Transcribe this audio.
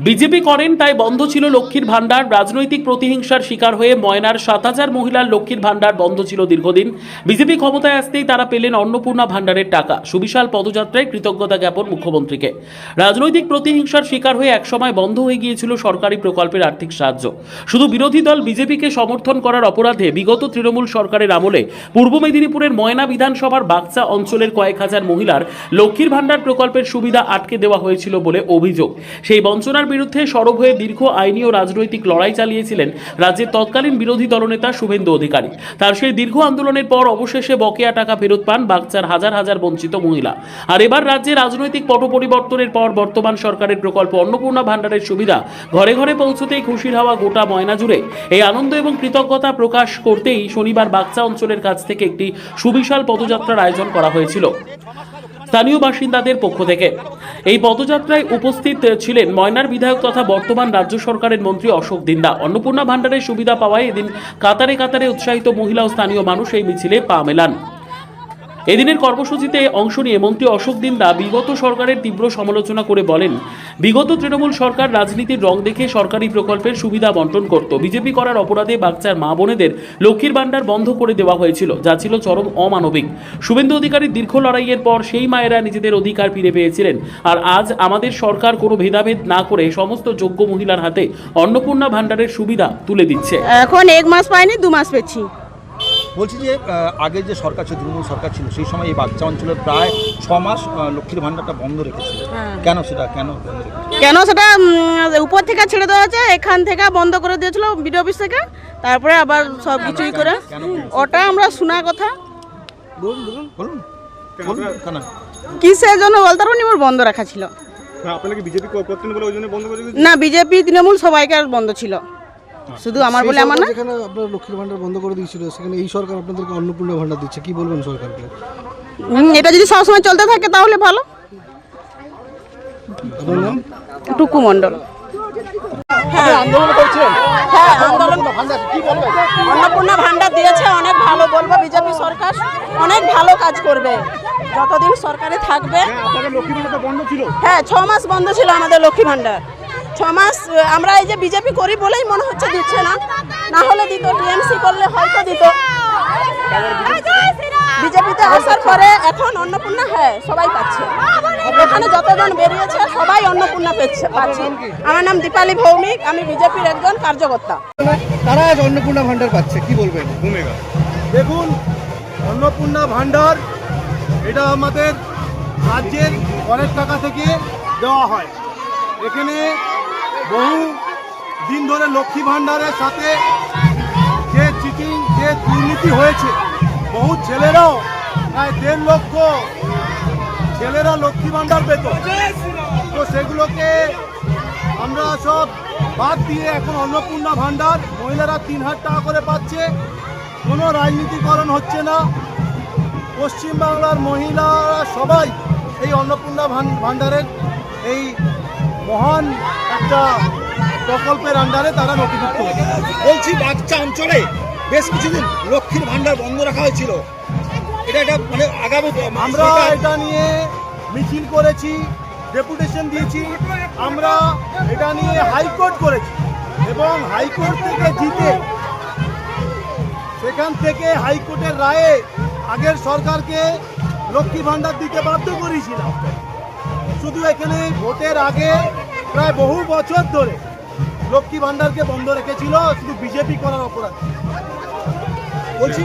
BJP করেন তাই বন্ধ ছিল লক্ষ্মীর ভান্ডার। রাজনৈতিক প্রতিহিংসার শিকার হয়ে ময়নার ৭,০০০ মহিলার লক্ষ্মীর ভান্ডার বন্ধ ছিল দীর্ঘদিন। বিজেপি ক্ষমতায় আসতেই তারা পেলেন অন্নপূর্ণা ভান্ডারের টাকা। সুবিশাল পদযাত্রায় কৃতজ্ঞতা জ্ঞাপন মুখ্যমন্ত্রীকে। রাজনৈতিক প্রতিহিংসার শিকার হয়ে একসময় বন্ধ হয়ে গিয়েছিল সরকারি প্রকল্পের আর্থিক সাহায্য। শুধু বিরোধী দল বিজেপিকে সমর্থন করার অপরাধে বিগত তৃণমূল সরকারের আমলে পূর্ব মেদিনীপুরের ময়না বিধানসভার বাগচা অঞ্চলের কয়েক হাজার মহিলার লক্ষ্মীর ভান্ডার প্রকল্পের সুবিধা আটকে দেওয়া হয়েছিল বলে অভিযোগ। সেই বঞ্চনার বিরুদ্ধে সরব হয়ে দীর্ঘ আইনি ও রাজনৈতিক লড়াই চালিয়েছিলেন রাজ্যের তৎকালীন বিরোধী দলনেতা শুভেন্দু অধিকারী। তার সেই দীর্ঘ আন্দোলনের পর অবশেষে বকেয়া টাকা ফেরত পান বাগচার হাজার হাজার বঞ্চিত মহিলা। আর এবার রাজ্যে রাজনৈতিক পট পরিবর্তনের পর বর্তমান সরকারের প্রকল্প অন্নপূর্ণা ভান্ডারের সুবিধা ঘরে ঘরে পৌঁছতেই খুশির হাওয়া গোটা ময়না জুড়ে। এই আনন্দ এবং কৃতজ্ঞতা প্রকাশ করতেই শনিবার বাগচা অঞ্চলের কাছ থেকে একটি সুবিশাল পদযাত্রার আয়োজন করা হয়েছিল স্থানীয় বাসিন্দাদের পক্ষ থেকে। এই পদযাত্রায় উপস্থিত ছিলেন ময়নার বিধায়ক তথা বর্তমান রাজ্য সরকারের মন্ত্রী অশোক দিন্দা। অন্নপূর্ণা ভান্ডারের সুবিধা পাওয়ায় এদিন কাতারে কাতারে উৎসাহিত মহিলা ও স্থানীয় মানুষ এই মিছিলে পা মেলান। এদিনের কর্মসূচিতে অংশ নিয়ে মন্ত্রী অশোক দিন্দা বিগত সরকারের তীব্র সমালোচনা করে বলেন, বিগত তৃণমূল সরকার রাজনীতির রং দেখে সরকারি প্রকল্পের সুবিধা বন্টন করত। বিজেপি করার অপরাধে বাগচার মা বোনেদের লক্ষ্মীর ভান্ডার বন্ধ করে দেওয়া হয়েছিল, যা ছিল চরম অমানবিক। শুভেন্দু অধিকারীর দীর্ঘ লড়াইয়ের পর সেই মায়েরা নিজেদের অধিকার ফিরে পেয়েছিলেন। আর আজ আমাদের সরকার কোনো ভেদাভেদ না করে সমস্ত যোগ্য মহিলার হাতে অন্নপূর্ণা ভান্ডারের সুবিধা তুলে দিচ্ছে। এখন 1 মাস পাইনি, 2 মাস পেয়েছি। বলছি যে আগে যে সরকার ছিল, তৃণমূল সরকার ছিল, সেই সময় এই বাগচা অঞ্চলের প্রায় 6 মাস লক্ষ্মীর ভান্ডারটা বন্ধ রেখেছিল। কেন সেটা উপর থেকে ছেড়ে দেওয়া হয়েছে, এখান থেকে বন্ধ করে দিয়েছিল বিডিও অফিস থেকে, তারপরে আবার সব কিছুই করে। ওটা আমরা শোনা কথা, বলুন কিসের জন্য বলতে পারবো, ওর বন্ধ রাখা ছিল না। বিজেপি তৃণমূল সবাইকে বন্ধ ছিল, শুধু আমার বলে আমার না। যেখানে আপনার লক্ষ্মীর ভান্ডার বন্ধ করে দিয়েছিল, সেখানে এই সরকার আপনাদেরকে অন্নপূর্ণা ভান্ডার দিচ্ছে, কি বলবেন সরকারকে? এটা যদি সবসময় চলতে থাকে তাহলে ভালো। টুকু মণ্ডল। হ্যাঁ, অন্নপূর্ণা ভান্ডার দিয়েছে, অনেক ভালো বলবো। বিজেপি সরকার অনেক ভালো কাজ করবে যতদিন সরকারে থাকবে। হ্যাঁ, 6 মাস বন্ধ ছিল আমাদের লক্ষ্মী ভান্ডার। 6 মাস আমরা এই যে বিজেপি করি বলেই মনে হচ্ছে দিচ্ছে না, না হলে দিত। টিএমসি করলে হয়তো দিত। বিজেপিতে আসার পরে এখন অন্নপূর্ণা হ্যাঁ সবাই পাচ্ছে। এখানে যতজন বেরিয়েছে সবাই অন্নপূর্ণা পাচ্ছে। আমার নাম দীপালি ভৌমিক, আমি বিজেপির একজন কার্যকর্তা। তারা আজ অন্নপূর্ণা ভান্ডার পাচ্ছে, কি বলবেন? দেখুন, অন্নপূর্ণা ভান্ডার এটা আমাদের রাজ্যের অনেক টাকা থেকে দেওয়া হয়। এখানে বহু দিন ধরে লক্ষ্মী ভান্ডারের সাথে যে চিটিং, যে দুর্নীতি হয়েছে, বহু ছেলেরাও প্রায় 1.5 লক্ষ ছেলেরা লক্ষ্মী ভান্ডার পেত। তো সেগুলোকে আমরা সব বাদ দিয়ে এখন অন্নপূর্ণা ভান্ডার মহিলারা 3,000 টাকা করে পাচ্ছে। কোনো রাজনীতিকরণ হচ্ছে না। পশ্চিমবাংলার মহিলারা সবাই এই অন্নপূর্ণা ভান্ডারের এই মহান একটা প্রকল্পের আন্ডারে তারা নথিভুক্ত হয়েছে। বলছি, বাগচা অঞ্চলে বেশ কিছুদিন লক্ষ্মীর ভান্ডার বন্ধ রাখা হয়েছিল। এটা মানে আগামী আমরা এটা নিয়ে মিছিল করেছি, ডেপুটেশন দিয়েছি, আমরা এটা নিয়ে হাইকোর্ট করেছি এবং হাইকোর্ট থেকে জিতে সেখান থেকে হাইকোর্টের রায়ে আগের সরকারকে লক্ষ্মী ভান্ডার দিতে বাধ্য করেছিলাম। শুধু এখানে ভোটের আগে প্রায় বহু বছর ধরে লক্ষ্মী ভান্ডারকে বন্ধ রেখেছিল শুধু বিজেপি করার অপরাধ। বলছি